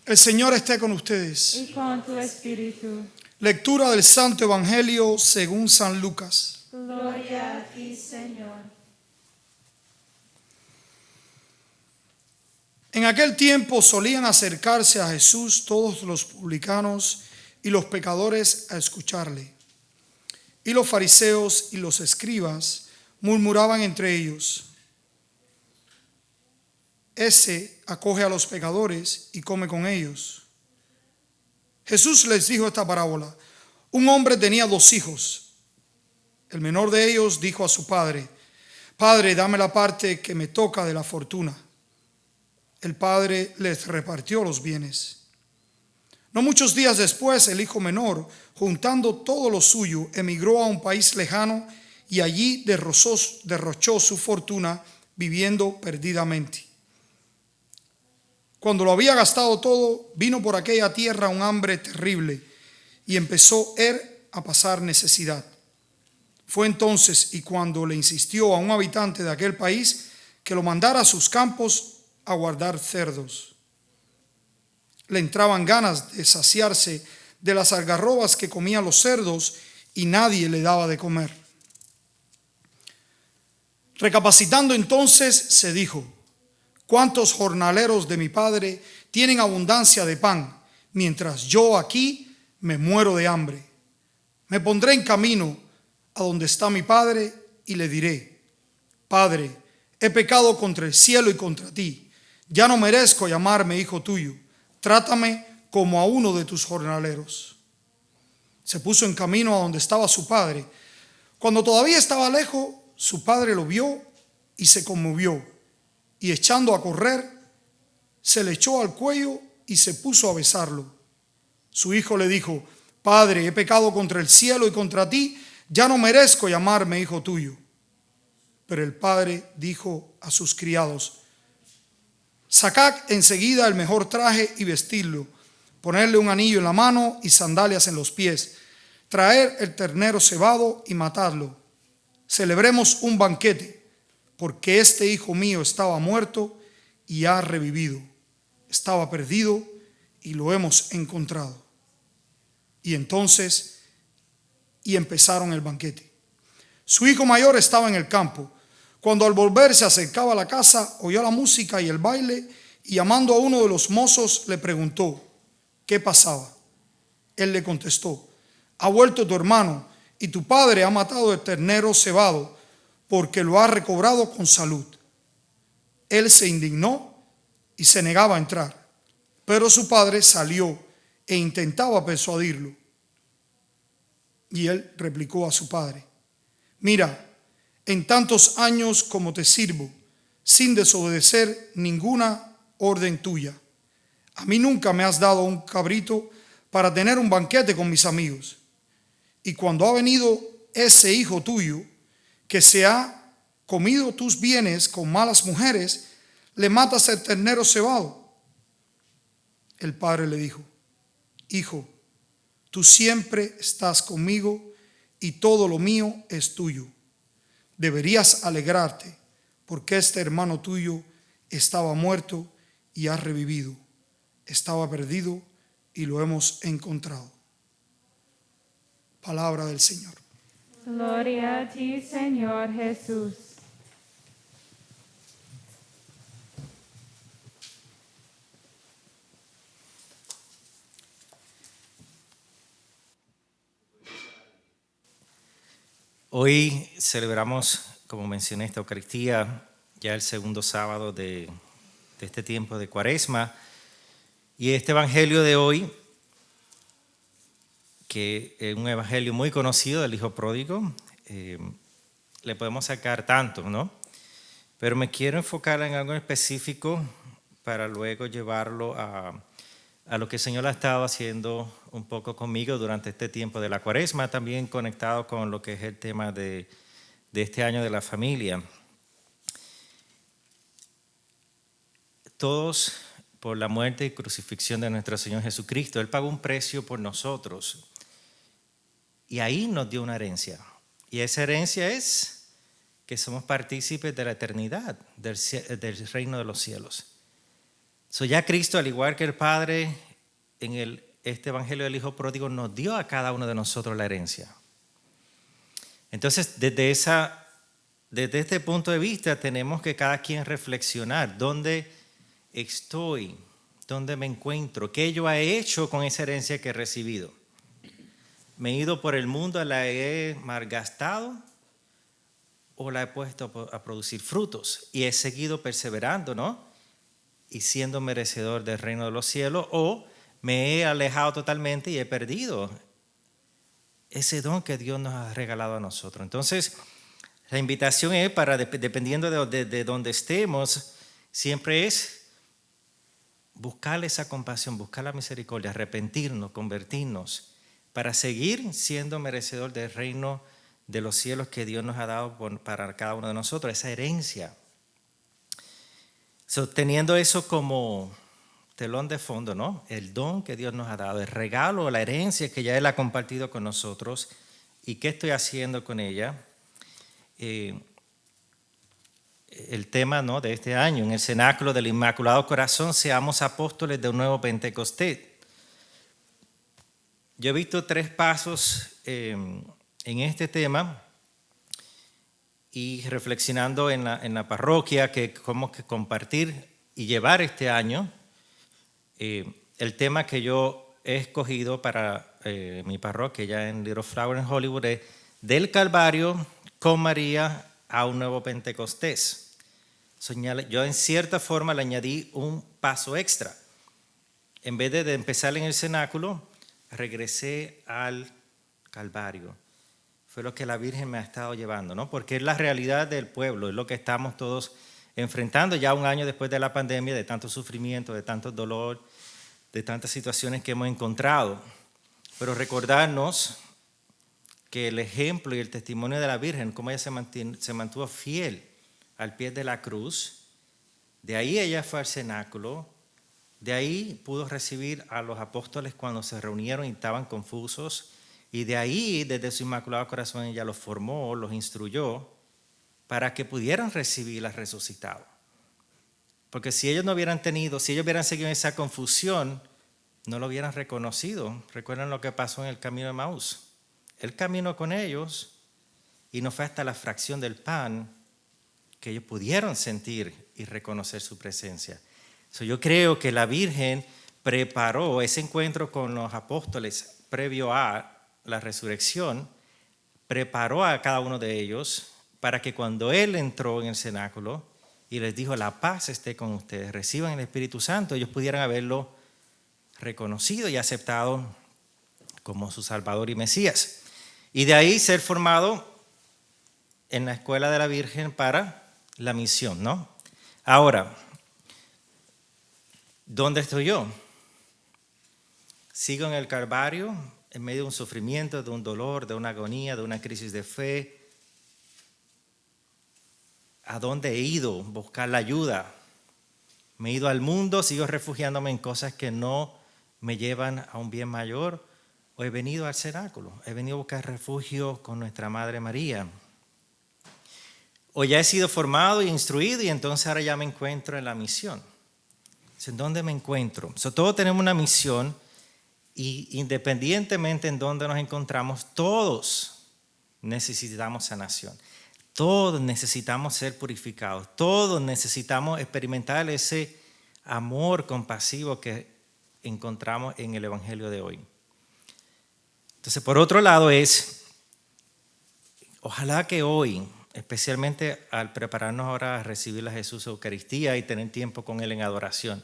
El Señor esté con ustedes. Y con tu espíritu. Lectura del Santo Evangelio según San Lucas. Gloria a ti, Señor. En aquel tiempo solían acercarse a Jesús todos los publicanos y los pecadores a escucharle. Y los fariseos y los escribas murmuraban entre ellos: Ese acoge a los pecadores y come con ellos. Jesús les dijo esta parábola: un hombre tenía 2 hijos. El menor de ellos dijo a su padre: Padre, dame la parte que me toca de la fortuna. El padre les repartió los bienes. No muchos días después, el hijo menor, juntando todo lo suyo, emigró a un país lejano y allí derrochó su fortuna viviendo perdidamente. Cuando lo había gastado todo, vino por aquella tierra un hambre terrible y empezó él a pasar necesidad. Fue entonces y cuando le insistió a un habitante de aquel país que lo mandara a sus campos a guardar cerdos. Le entraban ganas de saciarse de las algarrobas que comían los cerdos y nadie le daba de comer. Recapacitando entonces se dijo: ¿cuántos jornaleros de mi padre tienen abundancia de pan, mientras yo aquí me muero de hambre? Me pondré en camino a donde está mi padre y le diré: Padre, he pecado contra el cielo y contra ti. Ya no merezco llamarme hijo tuyo. Trátame como a uno de tus jornaleros. Se puso en camino a donde estaba su padre. Cuando todavía estaba lejos, su padre lo vio y se conmovió. Y echando a correr, se le echó al cuello y se puso a besarlo. Su hijo le dijo: Padre, he pecado contra el cielo y contra ti. Ya no merezco llamarme hijo tuyo. Pero el padre dijo a sus criados: Sacad enseguida el mejor traje y vestidlo, ponerle un anillo en la mano y sandalias en los pies, traer el ternero cebado y matadlo. Celebremos un banquete, porque este hijo mío estaba muerto y ha revivido. Estaba perdido y lo hemos encontrado. Y empezaron el banquete. Su hijo mayor estaba en el campo. Cuando al volver se acercaba a la casa, oyó la música y el baile, y llamando a uno de los mozos le preguntó qué pasaba. Él le contestó: ha vuelto tu hermano, y tu padre ha matado el ternero cebado, porque lo ha recobrado con salud. Él se indignó y se negaba a entrar, pero su padre salió e intentaba persuadirlo. Y él replicó a su padre: mira, en tantos años como te sirvo, sin desobedecer ninguna orden tuya, a mí nunca me has dado un cabrito para tener un banquete con mis amigos. Y cuando ha venido ese hijo tuyo, que se ha comido tus bienes con malas mujeres, le matas el ternero cebado. El padre le dijo: Hijo, tú siempre estás conmigo y todo lo mío es tuyo. Deberías alegrarte, porque este hermano tuyo estaba muerto y ha revivido. Estaba perdido y lo hemos encontrado. Palabra del Señor. Gloria a ti, Señor Jesús. Hoy celebramos, como mencioné, esta Eucaristía, ya el segundo sábado de este tiempo de Cuaresma. Y este evangelio de hoy, que es un evangelio muy conocido del Hijo Pródigo, le podemos sacar tanto, ¿no? Pero me quiero enfocar en algo específico para luego llevarlo a lo que el Señor ha estado haciendo un poco conmigo durante este tiempo de la Cuaresma, también conectado con lo que es el tema de este año de la familia. Todos, por la muerte y crucifixión de nuestro Señor Jesucristo, Él pagó un precio por nosotros y ahí nos dio una herencia. Y esa herencia es que somos partícipes de la eternidad, del reino de los cielos. Ya Cristo, al igual que el Padre, en este Evangelio del Hijo Pródigo, nos dio a cada uno de nosotros la herencia. Entonces, desde este punto de vista, tenemos que cada quien reflexionar dónde estoy, dónde me encuentro, qué yo he hecho con esa herencia que he recibido. ¿Me he ido por el mundo, la he malgastado o la he puesto a producir frutos? Y he seguido perseverando, ¿no? Y siendo merecedor del reino de los cielos, o me he alejado totalmente y he perdido ese don que Dios nos ha regalado a nosotros. Entonces, la invitación es para, dependiendo de donde estemos, siempre es buscar esa compasión, buscar la misericordia, arrepentirnos, convertirnos, para seguir siendo merecedor del reino de los cielos que Dios nos ha dado para cada uno de nosotros, esa herencia. Teniendo eso como telón de fondo, ¿no? El don que Dios nos ha dado, el regalo, la herencia que ya Él ha compartido con nosotros y qué estoy haciendo con ella. El tema, ¿no?, de este año, en el cenáculo del Inmaculado Corazón, seamos apóstoles de un nuevo Pentecostés. Yo he visto 3 pasos en este tema y reflexionando en la parroquia que cómo que compartir y llevar este año. El tema que yo he escogido para mi parroquia ya en Little Flower en Hollywood es del Calvario con María a un nuevo Pentecostés. Yo en cierta forma le añadí un paso extra. En vez de empezar en el cenáculo, regresé al Calvario. Fue lo que la Virgen me ha estado llevando, ¿no? Porque es la realidad del pueblo, es lo que estamos todos enfrentando ya un año después de la pandemia, de tanto sufrimiento, de tanto dolor, de tantas situaciones que hemos encontrado. Pero recordarnos que el ejemplo y el testimonio de la Virgen, cómo ella se mantuvo fiel al pie de la cruz, de ahí ella fue al cenáculo, de ahí pudo recibir a los apóstoles cuando se reunieron y estaban confusos, y de ahí, desde su Inmaculado Corazón, ella los formó, los instruyó, para que pudieran recibir al resucitado. Porque si ellos no hubieran tenido, si ellos hubieran seguido en esa confusión, no lo hubieran reconocido. Recuerden lo que pasó en el camino de Maús. Él caminó con ellos y no fue hasta la fracción del pan que ellos pudieron sentir y reconocer su presencia. Yo creo que la Virgen preparó ese encuentro con los apóstoles previo a la resurrección, preparó a cada uno de ellos para que cuando Él entró en el cenáculo y les dijo, la paz esté con ustedes, reciban el Espíritu Santo, ellos pudieran haberlo reconocido y aceptado como su Salvador y Mesías. Y de ahí ser formado en la escuela de la Virgen para la misión, ¿no? Ahora, ¿dónde estoy yo? ¿Sigo en el Calvario, en medio de un sufrimiento, de un dolor, de una agonía, de una crisis de fe? ¿A dónde he ido? Buscar la ayuda. ¿Me he ido al mundo? ¿Sigo refugiándome en cosas que no me llevan a un bien mayor? ¿O he venido al cenáculo? ¿He venido a buscar refugio con nuestra Madre María? ¿O ya he sido formado e instruido y entonces ahora ya me encuentro en la misión? ¿En dónde me encuentro? Todos tenemos una misión y independientemente en dónde nos encontramos, todos necesitamos sanación. Todos necesitamos ser purificados. Todos necesitamos experimentar ese amor compasivo que encontramos en el Evangelio de hoy. Entonces, por otro lado ojalá que hoy, especialmente al prepararnos ahora a recibir a Jesús en Eucaristía y tener tiempo con Él en adoración,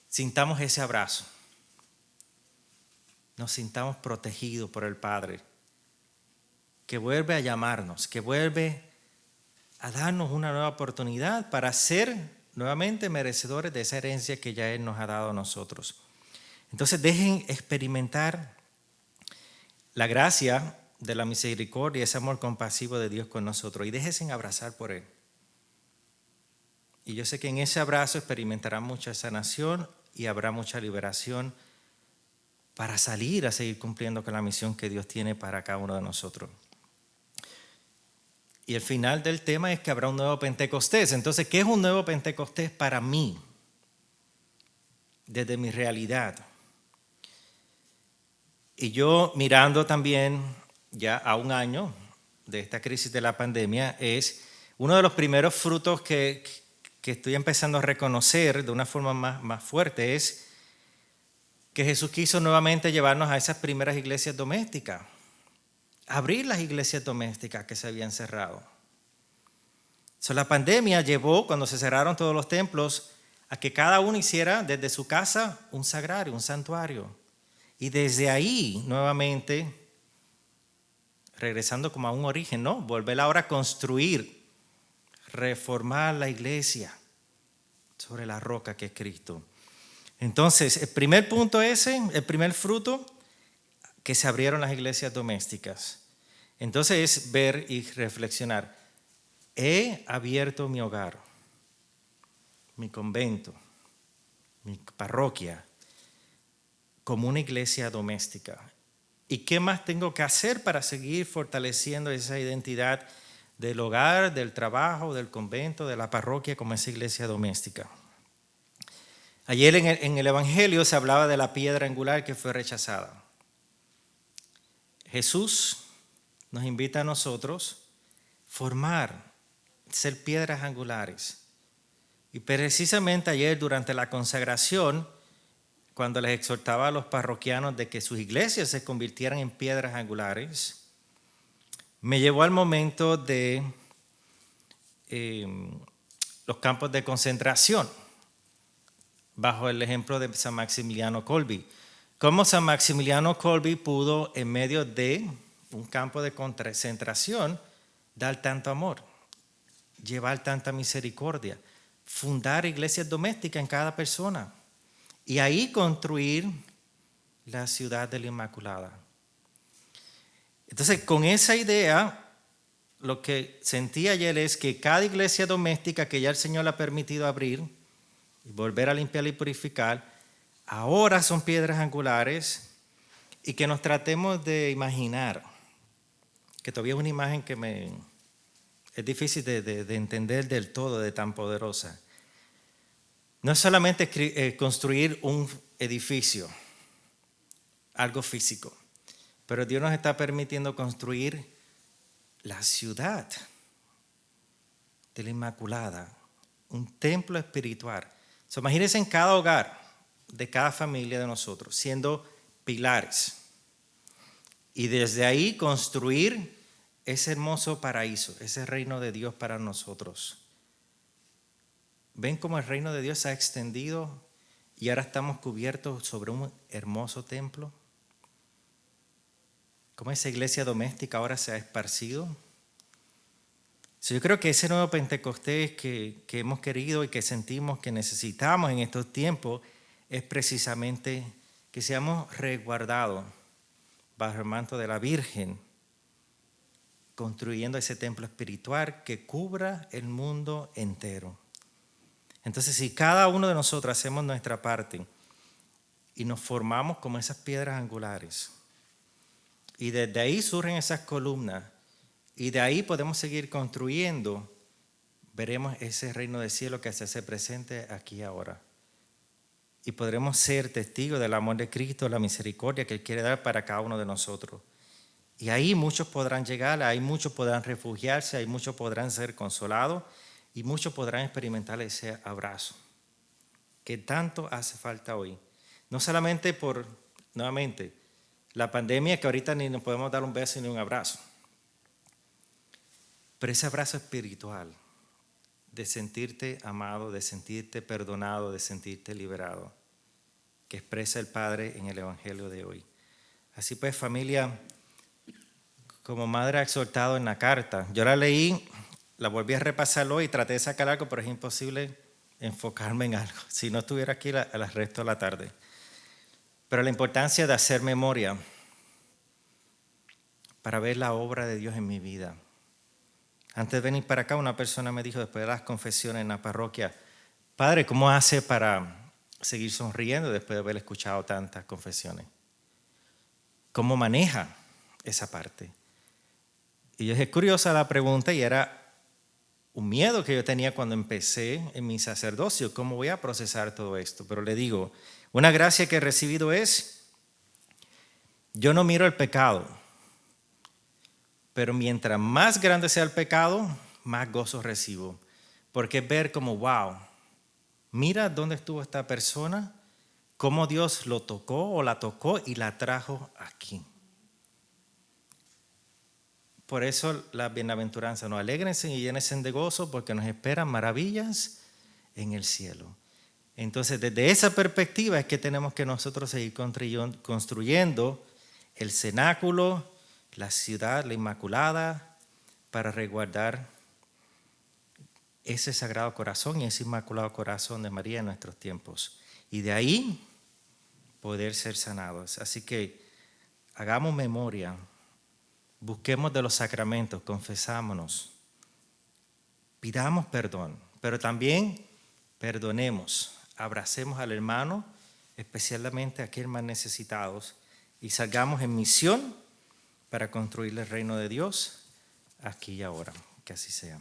sintamos ese abrazo. Nos sintamos protegidos por el Padre, que vuelve a llamarnos, que vuelve a darnos una nueva oportunidad para ser nuevamente merecedores de esa herencia que ya Él nos ha dado a nosotros. Entonces dejen experimentar la gracia de la misericordia, ese amor compasivo de Dios con nosotros y déjense abrazar por Él. Y yo sé que en ese abrazo experimentarán mucha sanación y habrá mucha liberación para salir a seguir cumpliendo con la misión que Dios tiene para cada uno de nosotros. Y el final del tema es que habrá un nuevo Pentecostés. Entonces, ¿qué es un nuevo Pentecostés para mí? desde mi realidad. Y yo mirando también ya a un año de esta crisis de la pandemia, es uno de los primeros frutos que estoy empezando a reconocer de una forma más fuerte, es que Jesús quiso nuevamente llevarnos a esas primeras iglesias domésticas, abrir las iglesias domésticas que se habían cerrado. La pandemia llevó, cuando se cerraron todos los templos, a que cada uno hiciera desde su casa un sagrario, un santuario. Y desde ahí, nuevamente, regresando como a un origen, ¿no? Volver ahora a construir, reformar la iglesia sobre la roca que es Cristo. Entonces, el primer punto el primer fruto, que se abrieron las iglesias domésticas. Entonces es ver y reflexionar. He abierto mi hogar, mi convento, mi parroquia, como una iglesia doméstica. ¿Y qué más tengo que hacer para seguir fortaleciendo esa identidad del hogar, del trabajo, del convento, de la parroquia como esa iglesia doméstica? Ayer en el Evangelio se hablaba de la piedra angular que fue rechazada. Jesús nos invita a nosotros a formar, ser piedras angulares. Y precisamente ayer durante la consagración, cuando les exhortaba a los parroquianos de que sus iglesias se convirtieran en piedras angulares, me llevó al momento de los campos de concentración, bajo el ejemplo de San Maximiliano Kolbe. Cómo San Maximiliano Kolbe pudo, en medio de un campo de concentración, dar tanto amor, llevar tanta misericordia, fundar iglesias domésticas en cada persona y ahí construir la ciudad de la Inmaculada. Entonces, con esa idea, lo que sentí ayer es que cada iglesia doméstica que ya el Señor le ha permitido abrir y volver a limpiar y purificar, ahora son piedras angulares, y que nos tratemos de imaginar, que todavía es una imagen que es difícil de entender del todo, de tan poderosa. No es solamente construir un edificio, algo físico, pero Dios nos está permitiendo construir la ciudad de la Inmaculada, un templo espiritual. Imagínense en cada hogar de cada familia de nosotros, siendo pilares. Y desde ahí construir ese hermoso paraíso, ese reino de Dios para nosotros. ¿Ven cómo el reino de Dios se ha extendido y ahora estamos cubiertos sobre un hermoso templo? ¿Cómo esa iglesia doméstica ahora se ha esparcido? Yo creo que ese nuevo Pentecostés que hemos querido y que sentimos que necesitamos en estos tiempos es precisamente que seamos resguardados bajo el manto de la Virgen, construyendo ese templo espiritual que cubra el mundo entero. Entonces, si cada uno de nosotros hacemos nuestra parte y nos formamos como esas piedras angulares, y desde ahí surgen esas columnas, y de ahí podemos seguir construyendo, veremos ese reino del cielo que se hace presente aquí ahora. Y podremos ser testigos del amor de Cristo, la misericordia que Él quiere dar para cada uno de nosotros. Y ahí muchos podrán llegar, ahí muchos podrán refugiarse, ahí muchos podrán ser consolados y muchos podrán experimentar ese abrazo que tanto hace falta hoy. No solamente por, nuevamente, la pandemia, que ahorita ni nos podemos dar un beso ni un abrazo, pero ese abrazo espiritual de sentirte amado, de sentirte perdonado, de sentirte liberado, que expresa el Padre en el Evangelio de hoy. Así pues, familia, como madre ha exhortado en la carta, yo la leí, la volví a repasar hoy y traté de sacar algo, pero es imposible enfocarme en algo, si no estuviera aquí el resto de la tarde. Pero la importancia de hacer memoria para ver la obra de Dios en mi vida. Antes de venir para acá, una persona me dijo, después de las confesiones en la parroquia, Padre, ¿cómo hace para seguir sonriendo después de haber escuchado tantas confesiones? ¿Cómo maneja esa parte? Y es curiosa la pregunta, y era un miedo que yo tenía cuando empecé en mi sacerdocio, ¿cómo voy a procesar todo esto? Pero le digo, Una gracia que he recibido es, yo no miro el pecado, pero mientras más grande sea el pecado, más gozo recibo. Porque es ver como, wow, mira dónde estuvo esta persona, cómo Dios lo tocó o la tocó y la trajo aquí. Por eso la bienaventuranza, no, alégrense y llénense de gozo porque nos esperan maravillas en el cielo. Entonces, desde esa perspectiva es que tenemos que nosotros seguir construyendo el cenáculo, la ciudad, la Inmaculada, para resguardar ese Sagrado Corazón y ese Inmaculado Corazón de María en nuestros tiempos. Y de ahí poder ser sanados. Así que hagamos memoria, busquemos de los sacramentos, confesámonos, pidamos perdón, pero también perdonemos, abracemos al hermano, especialmente a aquellos más necesitados, y salgamos en misión para construir el reino de Dios aquí y ahora. Que así sea.